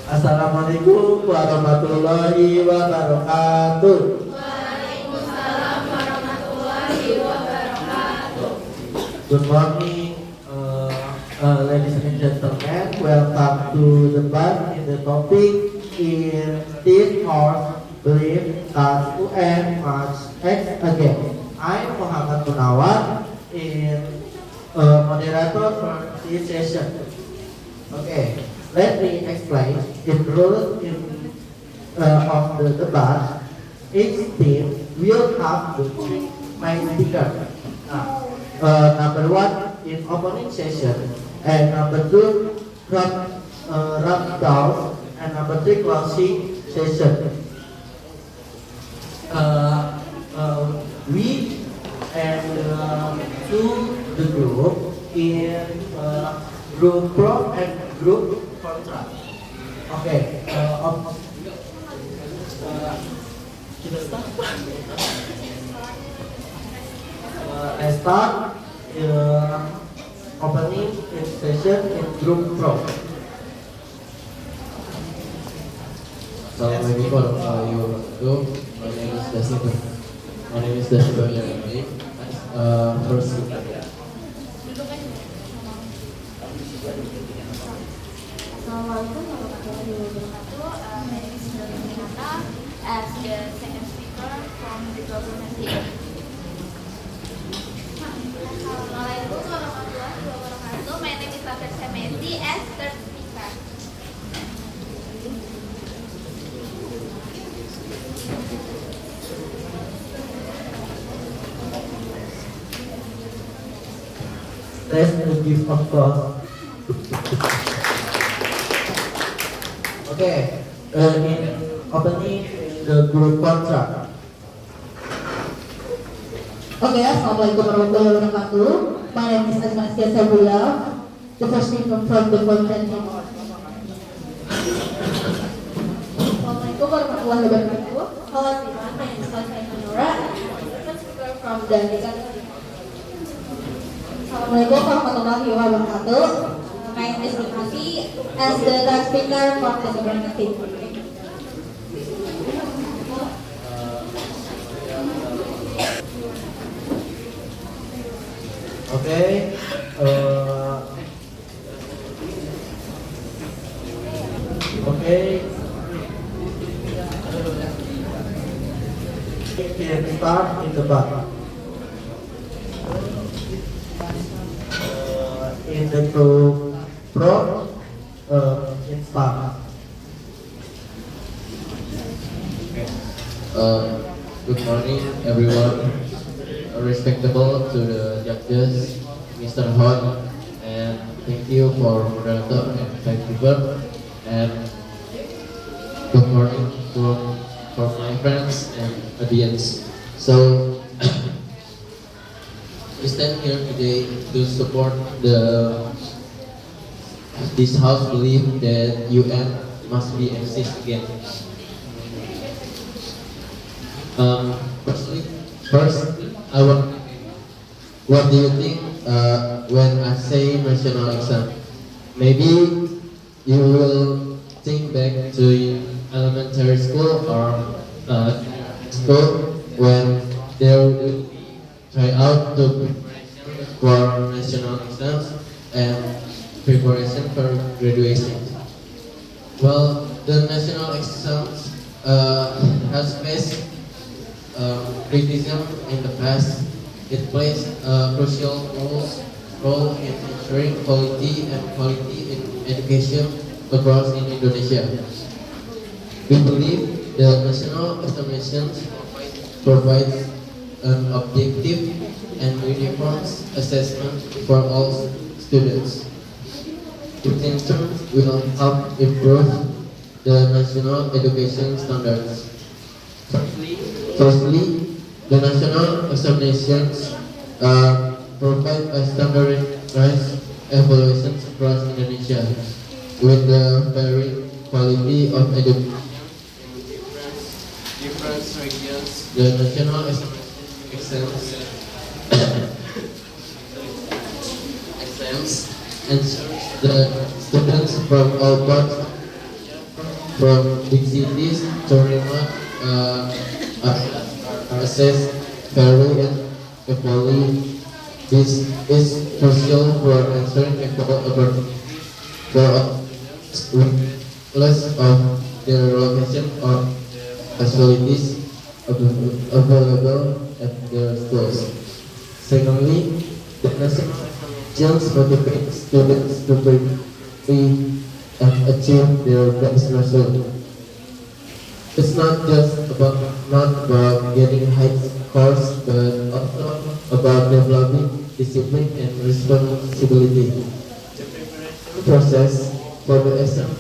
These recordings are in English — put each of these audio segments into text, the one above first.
Assalamualaikum warahmatullahi wabarakatuh. Waalaikumsalam warahmatullahi wabarakatuh. Good morning, ladies and gentlemen. Welcome to the class in the topic in this course believe that UN must act again. I'm Muhammad Munawar, in moderator for this session. Okay, let me explain the rules of the debate. Each team will have the three main speakers. Number one in opening session, and number two round down, and number three closing session. We and to the group in group pro and group contra. Okay, kita start. Let's start opening session in group pro. Assalamualaikum warahmatullahi wabarakatuh. My name is Dasibu. My name is Dasibu Yamani. First speaker. Assalamualaikum warahmatullahi wabarakatuh. My name is Nurul Minata as the second speaker from the government team. Assalamualaikum warahmatullahi wabarakatuh. My name is Rafet Sementi as third speaker. Let's give applause. Okay, in opening the group contra. Okay, assalamualaikum warahmatullahi wabarakatuh. My name is Asmasia Sabula, the first speaker from the content team. Assalamualaikum warahmatullahi wabarakatuh. Hello everyone, my name is Faisal Manura, the second speaker from the legal team. Assalamualaikum warahmatullahi wabarakatuh. My name is Nikati as the third speaker from the government team. Okay. Okay. We can start in the back. In the group pro, in start. Good morning, everyone. Respectable to the judges, Mr. Hon, and thank you for moderator and timekeeper. And good morning for my friends and audience. So we stand here today to support this house belief that UN must be exist again. First, what do you think when I say national exam? Maybe you will think back to elementary school or school when they will try out to for national exams and preparation for graduation. Well, the national exams has faced criticism in the past. It plays a crucial role in ensuring quality in education across in Indonesia. We believe the national examinations provides an objective and uniform assessment for all students. It in turn will help improve the national education standards. Firstly, the national examinations provide a standardized evaluations across Indonesia with the varying quality of education in different regions. The national exams ensures the students from all parts from big cities to remote are assessed fairly and equally. This is crucial for ensuring equal regardless of their location or facilities available at their schools. Secondly, the national exams motivate students to prepare and achieve their best result. It's not about getting high scores, but also about developing discipline and responsibility. The preparation process for the exam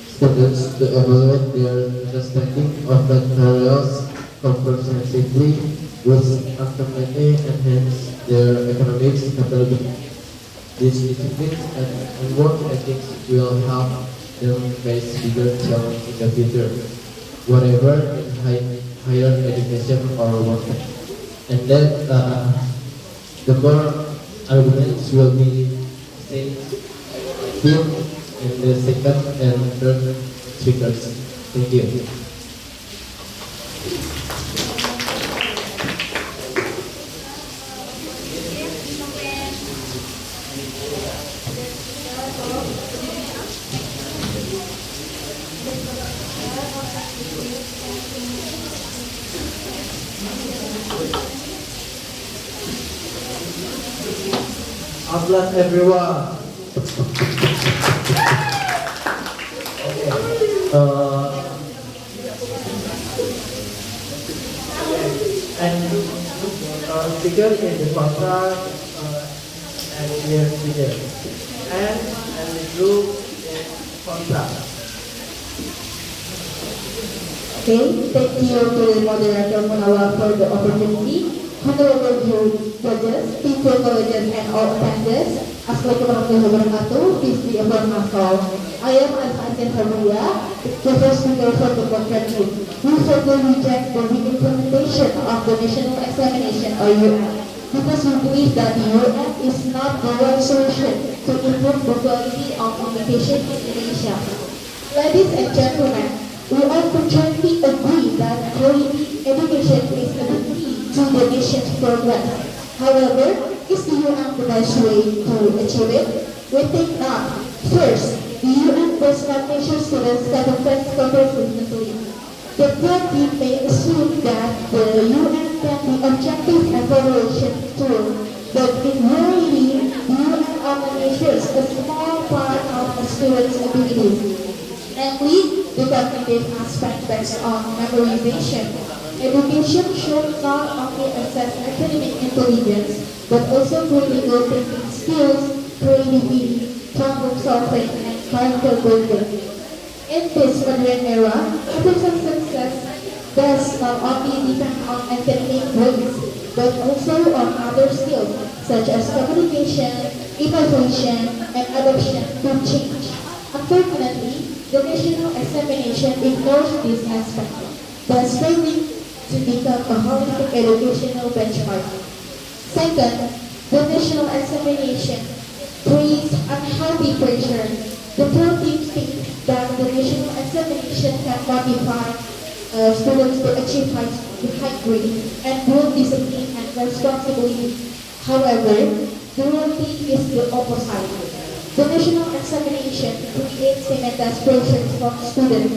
students to evaluate their understanding of materials comprehensively, which ultimately enhance their academics ability. These disciplines and work ethics will help them face bigger challenges in the future, whatever in higher education or work. And then the more arguments will be stated in the second and third speakers. Thank you. Applause everyone. Okay. And speaker in the contract and here speaker and the group in contract. Okay, thank you to the moderator Munawar for the opportunity. Honorable judges, people, colleges, and all attendants. Assalamualaikum warahmatullahi wabarakatuh. Peace be upon us all. I am Alfa Faria, the first speaker for the contract group. We firmly reject the re-implementation of the national examination or UN because we believe that the UN is not the right solution to improve the quality of education in Indonesia. Ladies and gentlemen, we all jointly agree that quality education is a key to the nation's progress. However, is the UN the best way to achieve it? We think not. First, the UN does not measure students' competence comprehensively. The third may assume that the UN can be objective evaluation tool, but in reality, the UN only measures a small part of a student's abilities. Namely, the cognitive aspect based on memorization. Education should not only assess academic intelligence, but also critical thinking skills, creativity, problem solving, and character building. In this modern era, a person's success does not only depend on academic grades, but also on other skills such as communication, innovation, and adaptation to change. Unfortunately, the national examination ignores this aspect, thus failing to become a holistic educational benchmark. Second, the national examination creates unhealthy pressure. The pro teams think that the national examination can motivate students to achieve high grade and build discipline and responsibility. However, the reality is the opposite. The national examination creates tremendous pressure from students,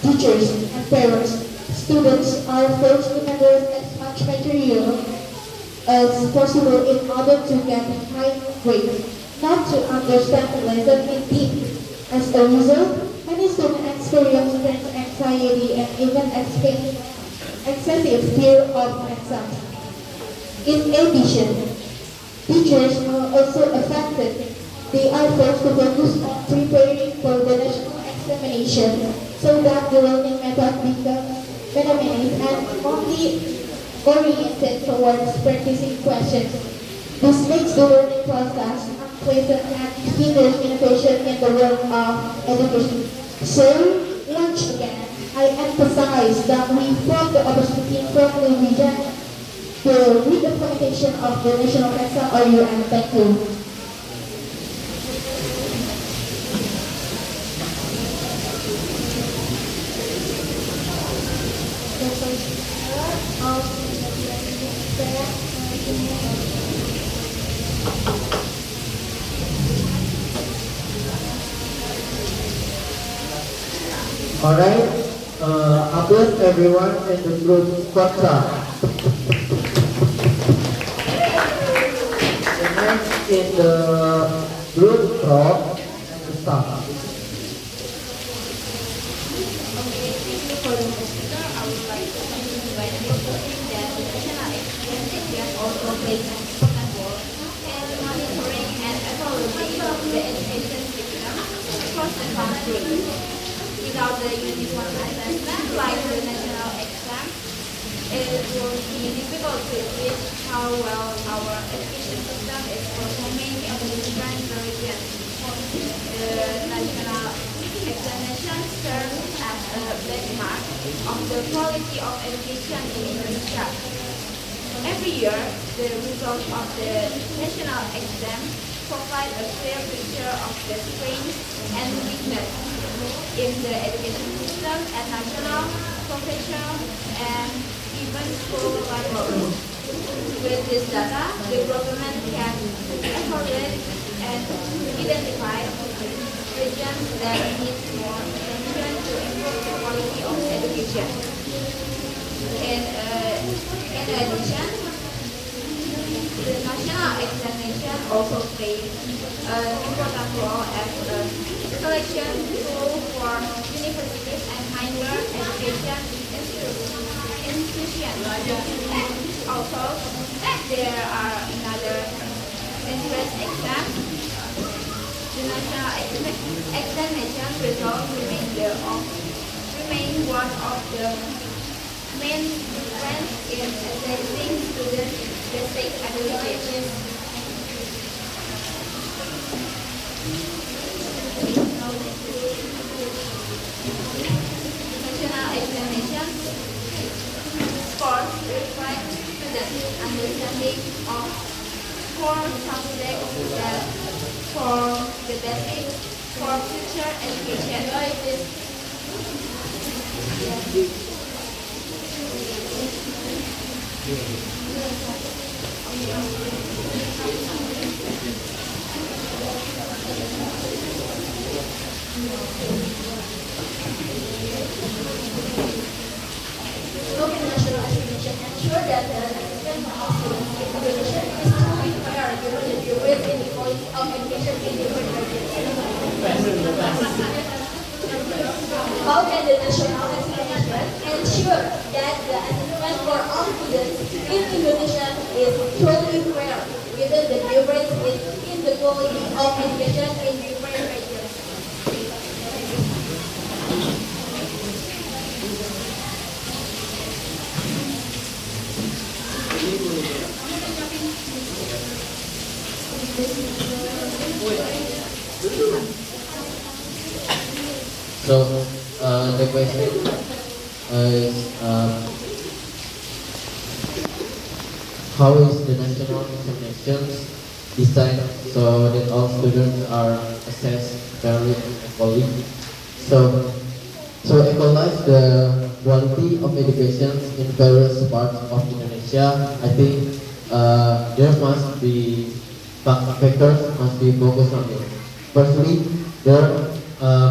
teachers, and parents. Students are forced to memorize as much material as possible in order to get high grades, not to understand the lesson in deep. As a result, many students experience stress, anxiety, and even excessive fear of exams. In addition, teachers are also affected. They are forced to focus on preparing for the national examination so that the learning method becomes minimized and only oriented towards practicing questions. This makes the learning process unpleasant and hinders innovation in the world of education. So, once again, I emphasize that we from the opportunity firmly reject the re-implementation of the national exam or UN. Thank you. Alright, upload everyone in the group WhatsApp. The next in the group prop and the staff. Okay, thank you for the speaker. I would like to continue by emphasizing that the national experience exam also plays an important role in monitoring and evaluating the education system across the country. Without the uniform assessment like the national exam, it will be difficult to gauge how well our education system is performing in the different regions. The national examination serves as a benchmark of the quality of education in Indonesia. Every year, the results of the national exam provide a clear picture of the strengths and weakness in the education system at national, professional, and even school level. With this data, the government can evaluate and identify regions that need more attention to improve the quality of education. In addition, the national examination also plays an important role as a selection tool for universities and higher education institutions. Also, there are another entrance exam. The national examination results remain one of the main difference in assessing students' basic abilities. National examination scores reflect students' understanding of core subjects that form the basis for future education. Looking at national examination ensure that the assessment of students in Indonesia is truly fair given the difference in the quality of education in different regions. How can the national examination ensure that the assessment for all students in Indonesia is truly fair given the difference in the quality of education in different regions? So the question is how is the national examinations designed so that all students are assessed fairly and equally? So equalize the quality of education in various parts of Indonesia. I think there must be factors must be focused on it. Firstly, there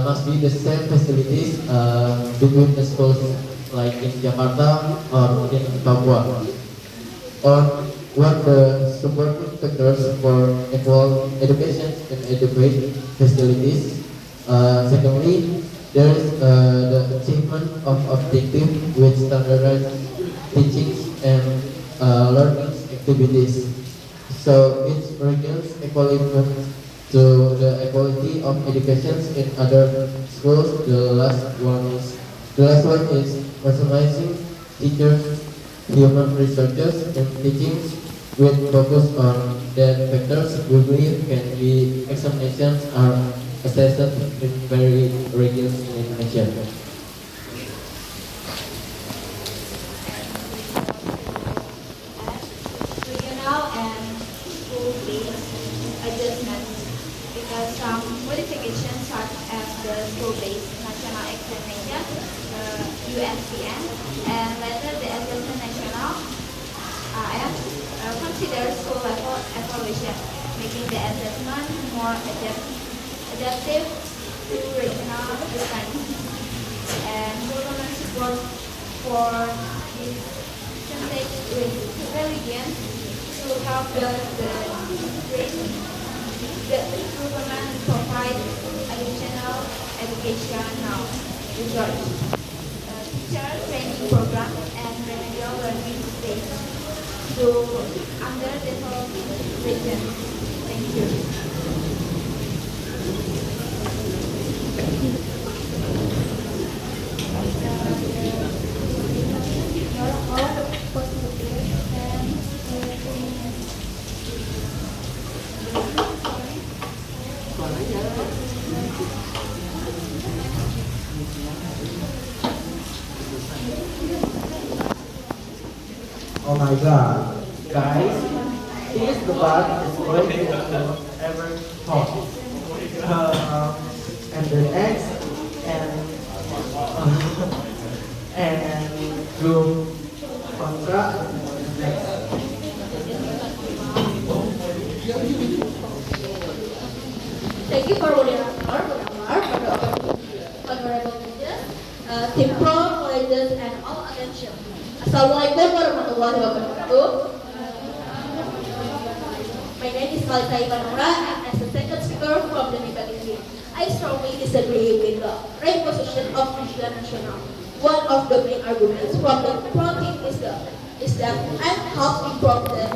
must be the same facilities between the schools like in Jakarta or in Papua. Or what the supporting factors for equal education and adequate facilities. Secondly, there is the achievement of objective with standardized teachings and learning activities. So it reveals equilibrium to the equality of education in other schools. The last one is personalizing teachers, human researchers, and teachings with focus on that factors we believe can be examinations are assessed in very regions in Indonesia. Regional and school-based adjustments because some modifications such as the school-based national examination USPN and later the assessment national AF consider school level evaluation, making the assessment more adaptive to regional differences. work for this synthetic religion to help the government provide additional education now. Research, teacher training program and remedial learning space to underdeveloped regions. Thank you. Oh my god. Guys, this debat is going to include every talk. And the next and group contract next. Thank you for honorable judges, team pro, colleges, and all attention. Assalamualaikum warahmatullahi wabarakatuh. My name is Malika Ivanora, and as the second speaker from the Nepali, I strongly disagree with the right position of National National. One of the main arguments from the pro team is that and help improve the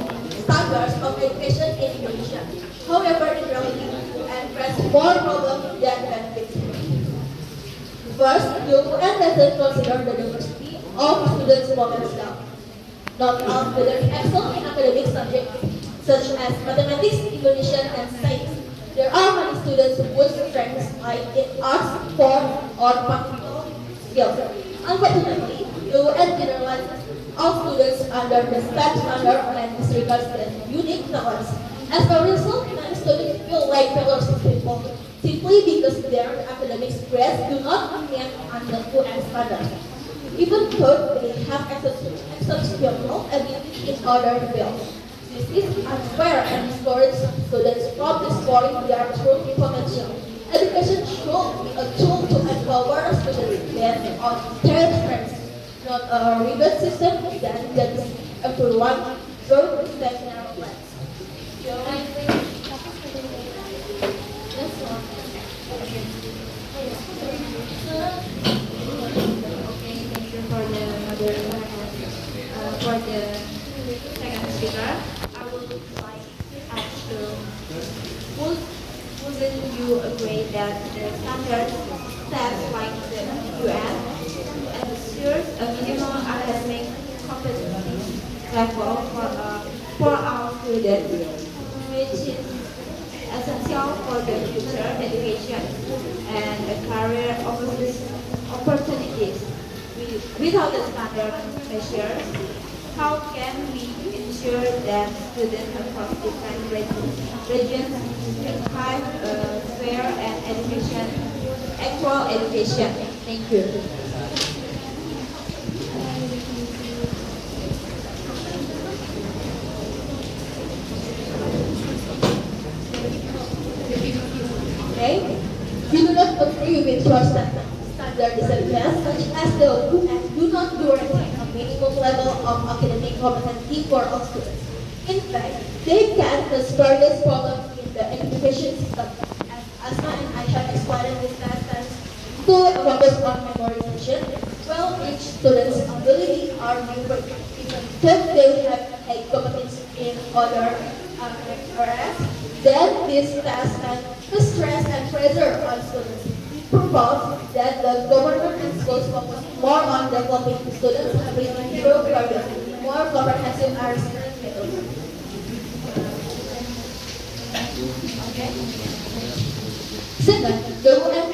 standards of education in Indonesia. However, in reality, and creates more problems than benefits. First, the UN doesn't consider the diversity of students' potential. Not all students excel in academic subjects such as mathematics, Indonesian, and science. There are many students whose strengths lie in arts, sport, or practical skills. Unfortunately, the UN generalizes all students under the STEM standard and disregards their unique talents. As a result, many students feel like failures people simply because their academic grades do not meet under UN standards, even though they have exceptional ability in other fields. This is unfair and discourages students from discovering their true potential. Education should be a tool to empower students based on their strengths, not a rigid system that gets everyone through their narrow plans. Thank you for the for the second speaker. I would like to ask you, wouldn't you agree that the standards set like the UN ensures a minimum academic competency level for our students, which is essential for the future education and the career opportunities? Without the standard measures, how can we ensure that students across different regions have a fair and equal education? Thank you. Okay? We do not agree with your standardization, such as the UN do not guarantee a minimum level of academic competency for all students. In fact, they can cause various problems in the education system. As Asma and I have explained in this last time, to focus on memorization, well, each student's ability are different, even if they have a competence in other areas. Then this task and the stress and pressure on students propose that the government and schools focus more on developing students' ability through various more comprehensive assessment methods. Second, the UN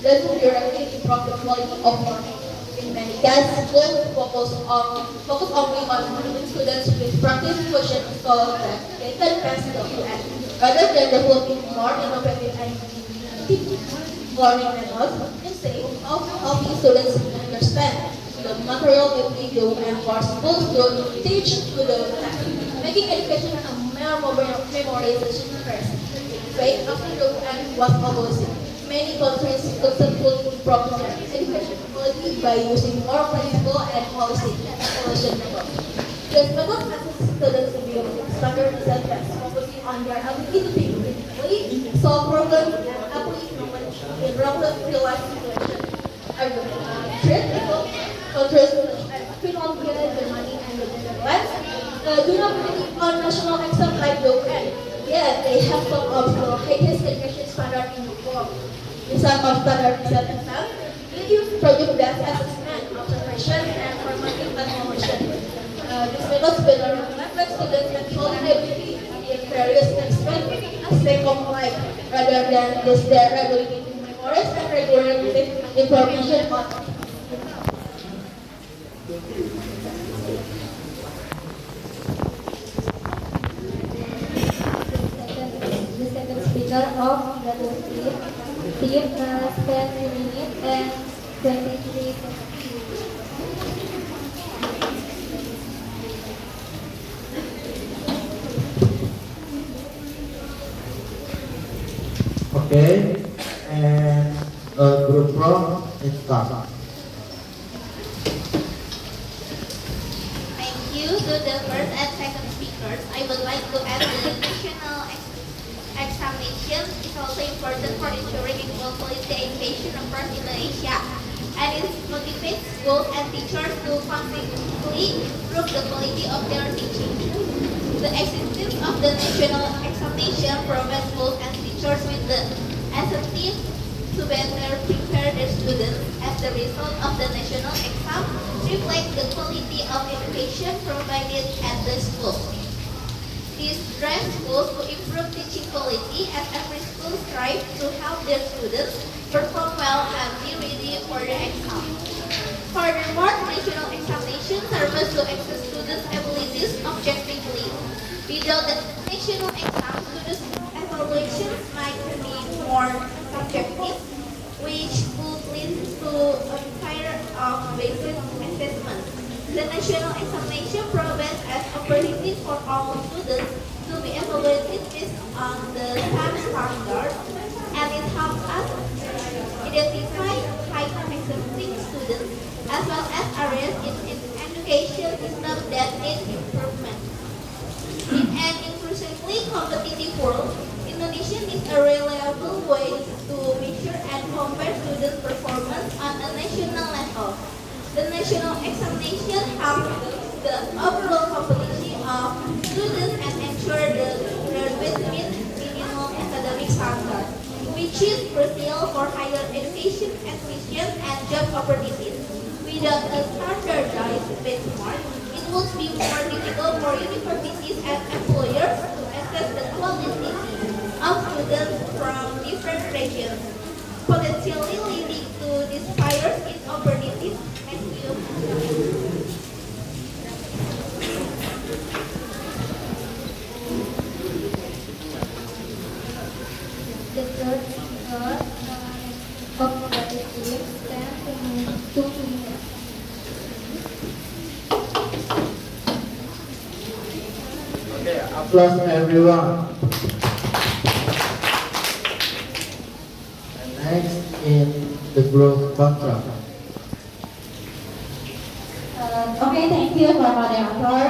doesn't directly improve the quality of learning. In many cases, schools focus only on recruiting students with practice question so that they can pass the UN, rather than developing more innovative and effective learning methods instead of helping students understand the material that the UN for schools to teach to the class, making education a mere memorization first. Right after the UN was abolished, many countries successfully improved their education quality by using more flexible and policy evaluation method. This method asks students to build standardized tests focusing on their ability to think critically, solve problems, and apply knowledge in real-life situations. Treat people, countries such as Finlandia, Germany, and the Netherlands do not believe on national exam like the UN. Yet they have some of the highest education standard in the world. In some of standardized exams, they use project-based assessment, observation, and formative evaluation. These methods better reflect students' actual ability in various aspects of life, rather than just their ability to memorize and regularly information on. The second speaker of the team spent 2 minutes and 23 seconds. Okay, and group from start. Thank you to the first and second speakers. I would like to add the national examination is also important for ensuring equal quality education across Indonesia, and it motivates schools and teachers to constantly improve the quality of their teaching. The existence of the national examination provides schools and teachers with the incentive to better prepare their students. As the result of the national exam reflects the quality of education provided at the school. This drives schools to improve teaching quality, as every school strives to help their students perform well and be ready for the exam. Furthermore, national examination serves to assess students' abilities objectively. Without the national exam, students' evaluations might be more subjective, which could lead to a failure of basic assessment. The national examination provides an opportunity for all students to be evaluated based on the same standards, and it helps us identify high existing students as well as areas in education system that need improvement. In an increasingly competitive world, Indonesia needs a reliable way to measure and compare student performance on a national level. The national examination helps the overall competition of students and ensure the graduates meet minimum academic standards, which is crucial for higher education, admission, and job opportunities. Without a standardized benchmark, it would be more difficult for universities and employers to assess the quality of students from different regions, potentially leading to disparities in opportunities. Thank you. The third speaker of the team stands 2 minutes. Okay, applause everyone. And next in the group contra. Okay, thank you for moderator,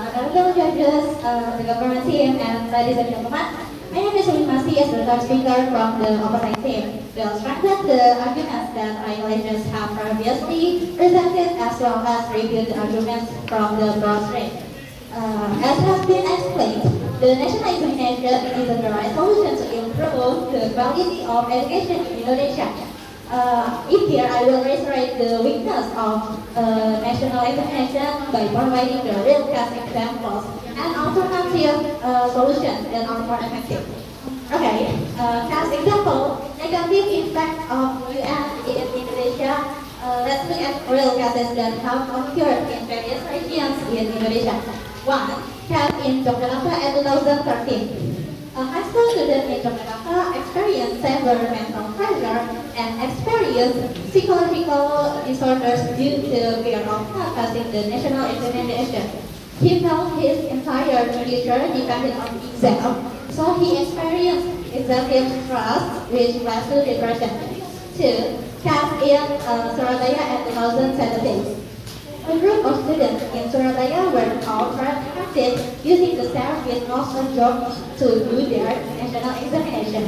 honorable judges, the government team, and ladies and gentlemen. My name is Masi as the third speaker from the opposite team. We'll strengthen the arguments that my colleagues have previously presented, as well as review the arguments from the broad range. As has been explained, the national examination is the right solution to improve the quality of education in Indonesia. In here, I will reiterate the weakness of national examination by providing the real case examples and alternative solutions that are more effective. Okay, as example, negative impact of UN in Indonesia. Let's look at real cases that have occurred in various regions in Indonesia. One, held in Yogyakarta in 2013. A high school student in Yogyakarta experienced severe mental pressure and experienced psychological disorders due to fear of not passing the national examination. He felt his entire future depended on exam, so he experienced excessive stress, which led to depression. to CAF in Surabaya in 2017. A group of students in Surabaya were called practice using the service of a job to do their national examination.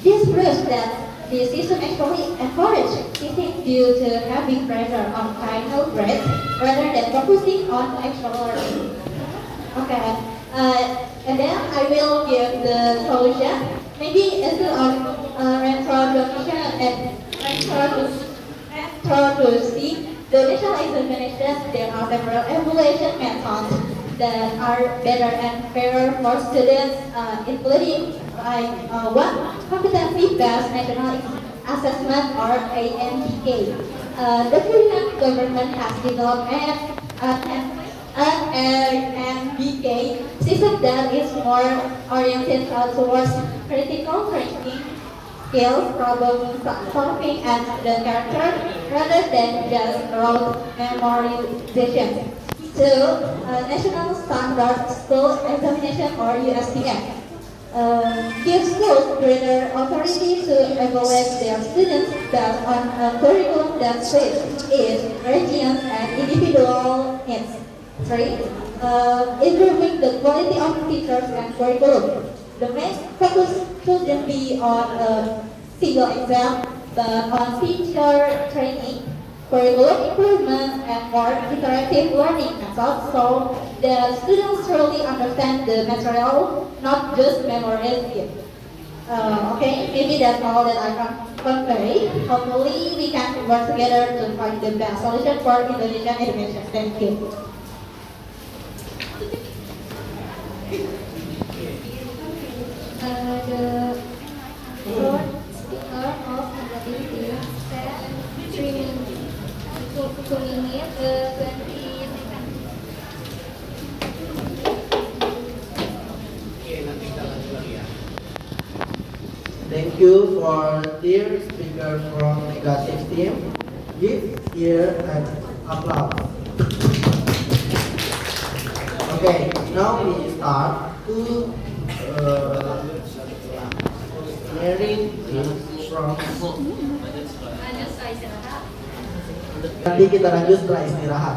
This proves that the system actually encourages teaching due to having pressure on final grades rather than focusing on actual learning. Okay, and then I will give the solution. Maybe instead of reintroduction and introducing the national examination, there are several evaluation methods that are better and fairer for students, including like one, competency-based national assessment or ANBK. The Korean government has developed an ANBK system that is more oriented towards critical thinking skills, problem solving, and the character rather than just rote memorization. Two, National Standard School Examination or USTS. Gives schools greater authority to evaluate their students based on a curriculum that fits each region and individual needs. Three, improving the quality of teachers and curriculum. The main focus shouldn't be on a single exam, but on teacher training, curriculum improvement, and more interactive learning methods so the students truly understand the material, not just memorize it. Okay, maybe that's all that I can convey. Hopefully, we can work together to find the best solution for Indonesian education. Thank you. The fourth speaker of Indonesian said 3 minutes, 2 minutes, 20 seconds. Thank you for dear speaker from negative team. Give here an applause. Okay, now we start to hearing from. Nanti kita lanjut setelah istirahat.